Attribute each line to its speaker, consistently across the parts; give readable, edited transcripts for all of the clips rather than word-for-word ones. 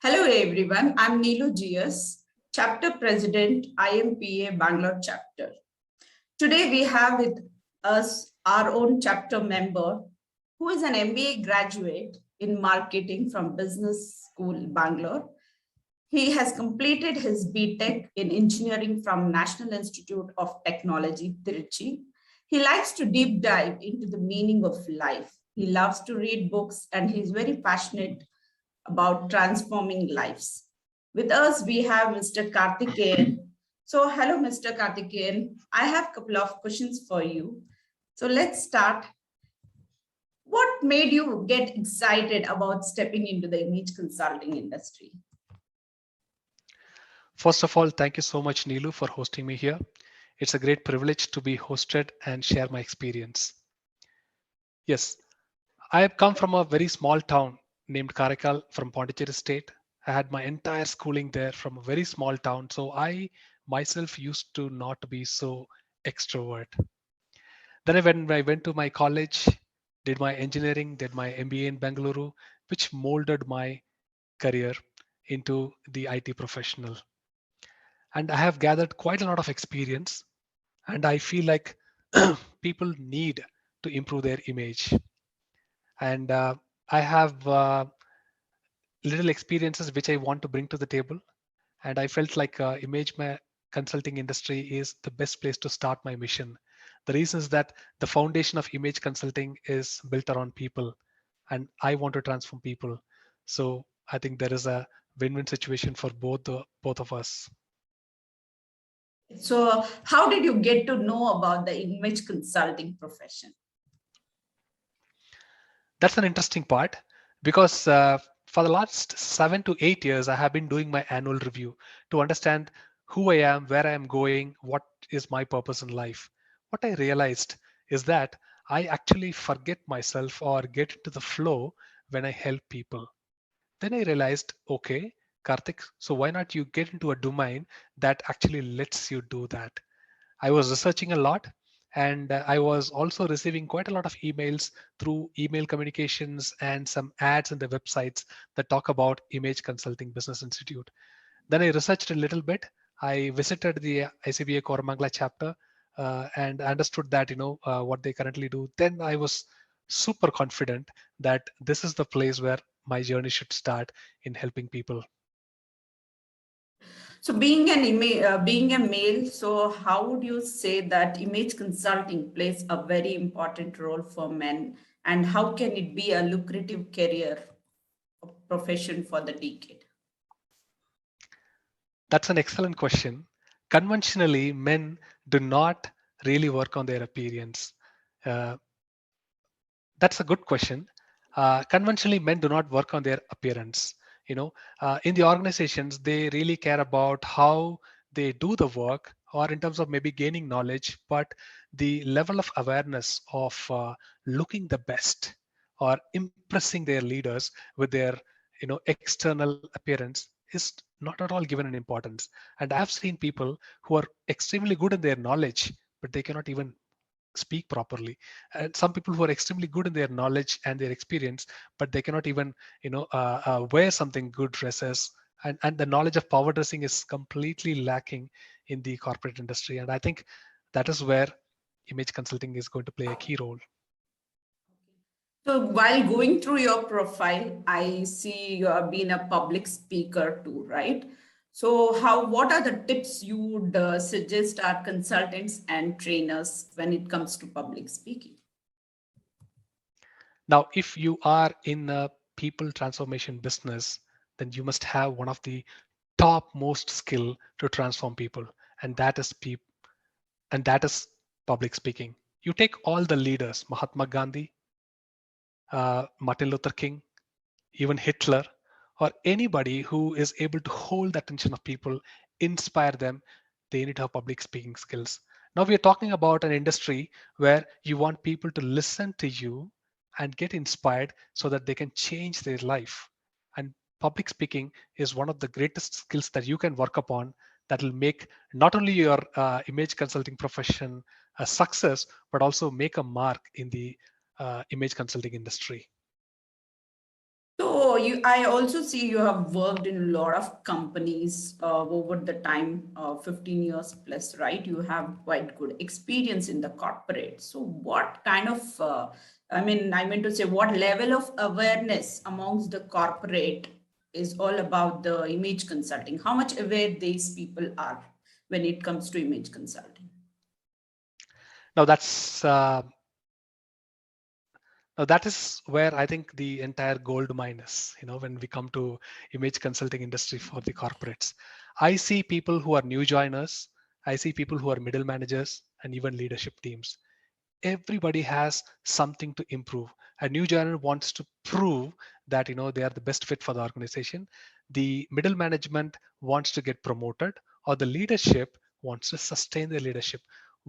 Speaker 1: Hello everyone, I'm Neelu GS, Chapter President, IMPA Bangalore Chapter. Today we have with us our own chapter member who is an MBA graduate in marketing from Business School, Bangalore. He has completed his BTech in engineering from National Institute of Technology, Tiruchi. He likes to deep dive into the meaning of life. He loves to read books and he's very passionate about transforming lives. With us, we have Mr. Karthikeyan. So, hello, Mr. Karthikeyan. I have a couple of questions for you. So, let's start. What made you get excited about stepping into the image consulting industry?
Speaker 2: First of all, thank you so much, Neelu, for hosting me here. It's a great privilege to be hosted and share my experience. Yes, I have come from a very small town named Karakal from Pondicherry State. I had my entire schooling there from a very small town. So I myself used to not be so extrovert. When I went to my college, did my engineering, did my MBA in Bangalore, which molded my career into the IT professional. And I have gathered quite a lot of experience, and I feel like people need to improve their image. And I have little experiences which I want to bring to the table. And I felt like consulting industry is the best place to start my mission. The reason is that the foundation of image consulting is built around people, and I want to transform people. So I think there is a win-win situation for both of us.
Speaker 1: So, how did you get to know about the image consulting profession?
Speaker 2: That's an interesting part because for the last 7 to 8 years, I have been doing my annual review to understand who I am, where I am going, what is my purpose in life. What I realized is that I actually forget myself or get into the flow when I help people. Then I realized, okay, Karthik, so why not you get into a domain that actually lets you do that? I was researching a lot, and I was also receiving quite a lot of emails through email communications and some ads in the websites that talk about Image Consulting Business Institute. Then I researched a little bit. I visited the ICBA Koramangala chapter and understood that what they currently do. Then I was super confident that this is the place where my journey should start in helping people.
Speaker 1: So, being a male, so how would you say that image consulting plays a very important role for men, and how can it be a lucrative career profession for the decade?
Speaker 2: That's an excellent question. Conventionally, men do not really work on their appearance. Uh, that's a good question. Conventionally, men do not work on their appearance. In the organizations, they really care about how they do the work, or in terms of maybe gaining knowledge, but the level of awareness of looking the best or impressing their leaders with their external appearance is not at all given an importance. And I have seen people who are extremely good in their knowledge, but they cannot even speak properly, and some people who are extremely good in their knowledge and their experience, but they cannot even wear something good dresses, and the knowledge of power dressing is completely lacking in the corporate industry. And I think that is where image consulting is going to play a key role.
Speaker 1: So, while going through your profile, I see you have been a public speaker too, right? So, what are the tips you would suggest our consultants and trainers when it comes to public speaking?
Speaker 2: Now, if you are in a people transformation business, then you must have one of the top most skill to transform people, and that is public speaking. You take all the leaders, Mahatma Gandhi, Martin Luther King, even Hitler, or anybody who is able to hold the attention of people, inspire them, they need to have public speaking skills. Now we are talking about an industry where you want people to listen to you and get inspired so that they can change their life. And public speaking is one of the greatest skills that you can work upon that will make not only your image consulting profession a success, but also make a mark in the image consulting industry.
Speaker 1: So I also see you have worked in a lot of companies over the time, 15 years plus, right? You have quite good experience in the corporate. So what kind of, I meant to say, what level of awareness amongst the corporate is all about the image consulting? How much aware these people are when it comes to image consulting?
Speaker 2: Now that is where I think the entire gold mine is, when we come to image consulting industry for the corporates. I see people who are new joiners, I see people who are middle managers and even leadership teams. Everybody has something to improve. A new joiner wants to prove that they are the best fit for the organization. The middle management wants to get promoted, or the leadership wants to sustain their leadership.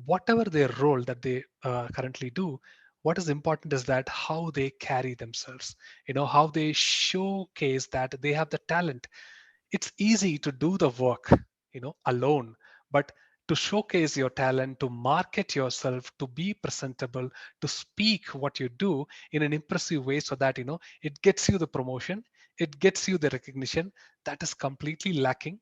Speaker 2: Whatever their role that they currently do, what is important is that how they carry themselves, how they showcase that they have the talent. It's easy to do the work alone, but to showcase your talent, to market yourself, to be presentable, to speak what you do in an impressive way, so that it gets you the promotion, it gets you the recognition, that is completely lacking.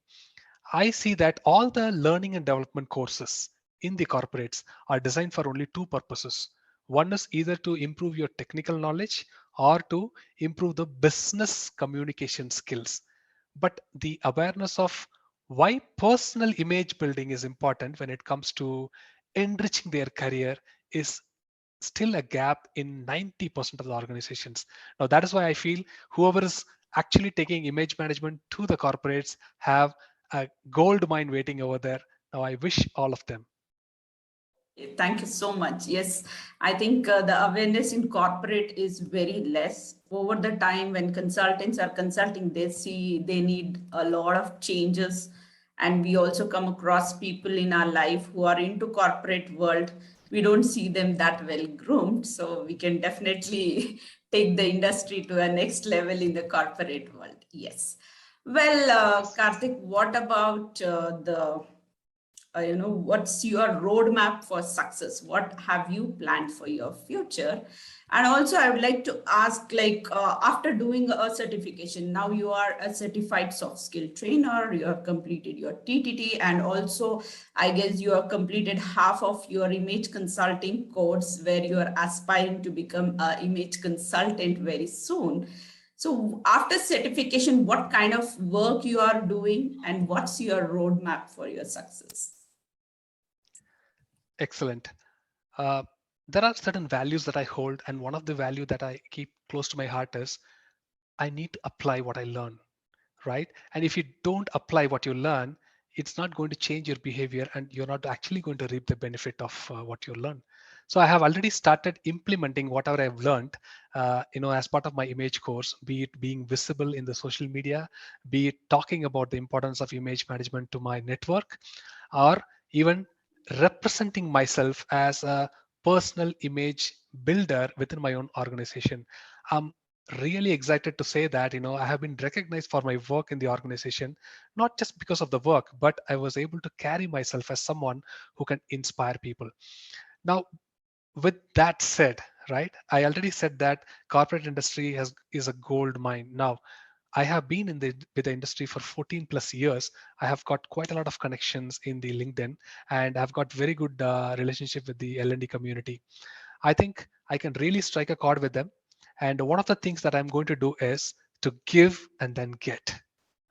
Speaker 2: I see that all the learning and development courses in the corporates are designed for only two purposes. One is either to improve your technical knowledge or to improve the business communication skills. But the awareness of why personal image building is important when it comes to enriching their career is still a gap in 90% of the organizations. Now, that is why I feel whoever is actually taking image management to the corporates have a gold mine waiting over there. Now, I wish all of them.
Speaker 1: Thank you so much. Yes, I think the awareness in corporate is very less. Over the time, when consultants are consulting, they see they need a lot of changes. And we also come across people in our life who are into corporate world. We don't see them that well groomed. So we can definitely take the industry to a next level in the corporate world. Yes. Well, Karthik, what about what's your roadmap for success? What have you planned for your future? And also I would like to ask, like, after doing a certification, now you are a certified soft skill trainer, you have completed your TTT, and also I guess you have completed half of your image consulting course, where you are aspiring to become an image consultant very soon. So after certification, what kind of work you are doing, and what's your roadmap for your success?
Speaker 2: Excellent. Uh, there are certain values that I hold, and one of the value that I keep close to my heart is I need to apply what I learn, right? And if you don't apply what you learn, it's not going to change your behavior, and you're not actually going to reap the benefit of what you learn. So I have already started implementing whatever I've learned, as part of my image course, be it being visible in the social media, be it talking about the importance of image management to my network, or even representing myself as a personal image builder within my own organization. I'm really excited to say that I have been recognized for my work in the organization, not just because of the work, but I was able to carry myself as someone who can inspire people. Now, with that said, right, I already said that corporate industry is a gold mine. Now, I have been in the with the industry for 14 plus years. I have got quite a lot of connections in the LinkedIn, and I've got very good relationship with the L&D community. I think I can really strike a chord with them. And one of the things that I'm going to do is to give and then get,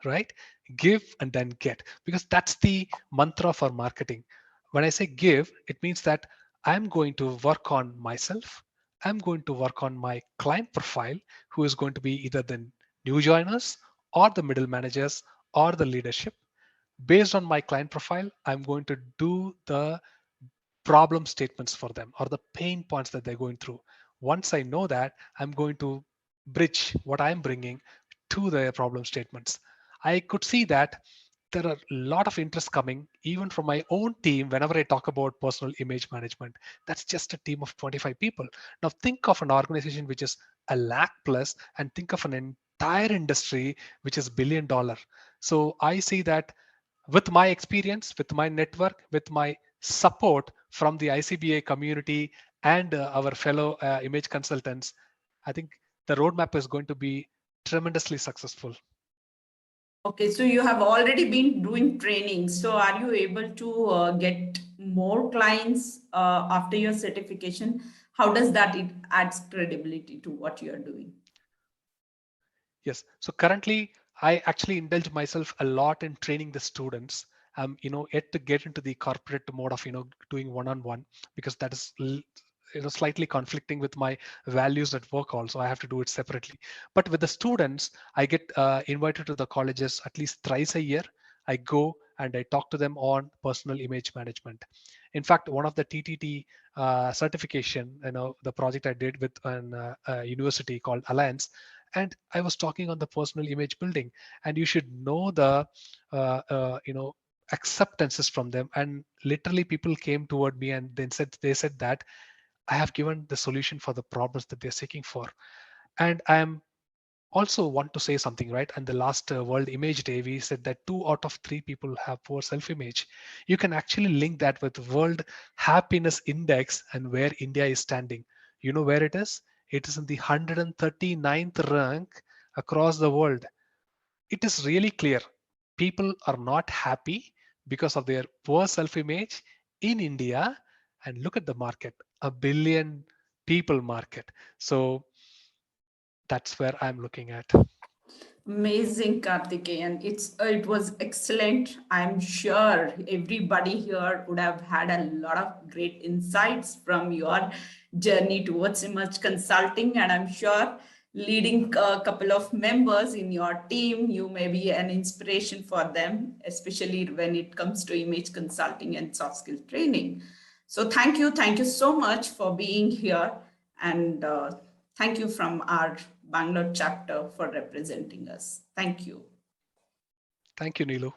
Speaker 2: right? Give and then get, because that's the mantra for marketing. When I say give, it means that I'm going to work on myself. I'm going to work on my client profile, who is going to be either the new joiners or the middle managers or the leadership. Based on my client profile, I'm going to do the problem statements for them, or the pain points that they're going through. Once I know that, I'm going to bridge what I'm bringing to their problem statements. I could see that there are a lot of interest coming even from my own team whenever I talk about personal image management. That's just a team of 25 people. Now think of an organization which is a lakh plus, and think of an entire industry which is $1 billion. So I see that with my experience, with my network, with my support from the ICBA community and our fellow image consultants, I think the roadmap is going to be tremendously successful.
Speaker 1: Okay, so you have already been doing training. So are you able to get more clients after your certification? How does that it adds credibility to what you are doing?
Speaker 2: Yes. So currently, I actually indulge myself a lot in training the students. Yet to get into the corporate mode of doing one-on-one, because that is slightly conflicting with my values at work. Also, I have to do it separately. But with the students, I get invited to the colleges at least thrice a year. I go and I talk to them on personal image management. In fact, one of the TTT certification, the project I did with a university called Alliance, and I was talking on the personal image building, and you should know the acceptances from them. And literally people came toward me and then they said that I have given the solution for the problems that they're seeking for. And I am also want to say something, right? And the last World Image Day, we said that 2 out of 3 people have poor self-image. You can actually link that with World Happiness Index and where India is standing. You know where it is? It is in the 139th rank across the world. It is really clear. People are not happy because of their poor self-image in India. And look at the market, a billion people market. So that's where I'm looking at.
Speaker 1: Amazing, Karthikeyan. It was excellent. I'm sure everybody here would have had a lot of great insights from your journey towards image consulting, and I'm sure leading a couple of members in your team, you may be an inspiration for them, especially when it comes to image consulting and soft skill training. So thank you so much for being here, and thank you from our Bangalore chapter for representing us. Thank you.
Speaker 2: Thank you, Nilu.